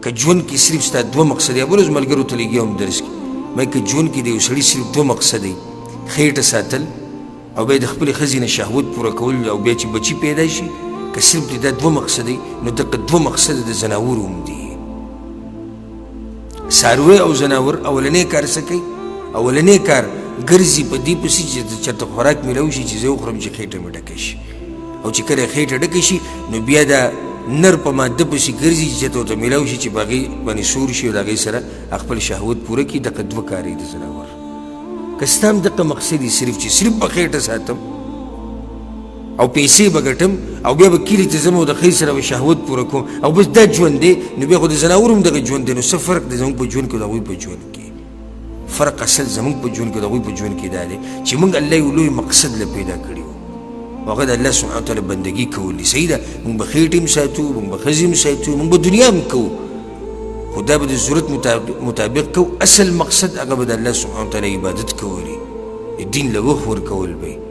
که ژوند کې صرف ستا دوه مقصد یا بل ورځ ملګرو ته لګیا هم درس کې مای که ژوند کې د یو سړي صرف دوه مقصد دی خېټه ساتل او بیا د خپلې ښځې نه شهوت پوره کول او بیا چې بچي پیدا شي که صرف د دا دوه مقصد دی نو دغه دوه مقصد د زناورو هم دي څاروی او زناور اولنی کار څه کوي اولنی کار ګرځي په دې پسې چې چېرته خوراک میلاو شي چې زه وخورم چې خېټه مې ډکه شي او چې کله خېټه ډکه شي نو بیا دا نر په ماده پسې ګرځي چې ورته میلاو شي چې په هغې باندې سور شي او د هغې سره خپل شهوت پوره کړي دغه دوه کار یې د زناور که ستا هم دغه مقصد یې صرف چې صرف به خېټه ساتم او پیسې به ګټم او بیا به کلي ته ځم او د ښځې سره به شهوت پوره کوم او بس دا ژوند دی نو بیا خو د زناور هم دغه ژوند دی نو څه فرق دی زموږ په ژوند کې او د هغوی په ژوند کې فرق اصل زموږ په ژوند کې او د هغوی په ژوند کې دا دی چې موږ الله یو لوی مقصد له پیدا کړي وو او هغه د الله سبحانه وتعالی بندګي کول دي صحیح ده موږ به خېټې هم ساتو موږ به ښځې هم ساتو موږ به دنیا هم کوو خو دا به د ضرورت مطابق کوو اصل مقصد هغه به د الله سبحانه وتعالی عبادت کول دي دین له وخت ورکول به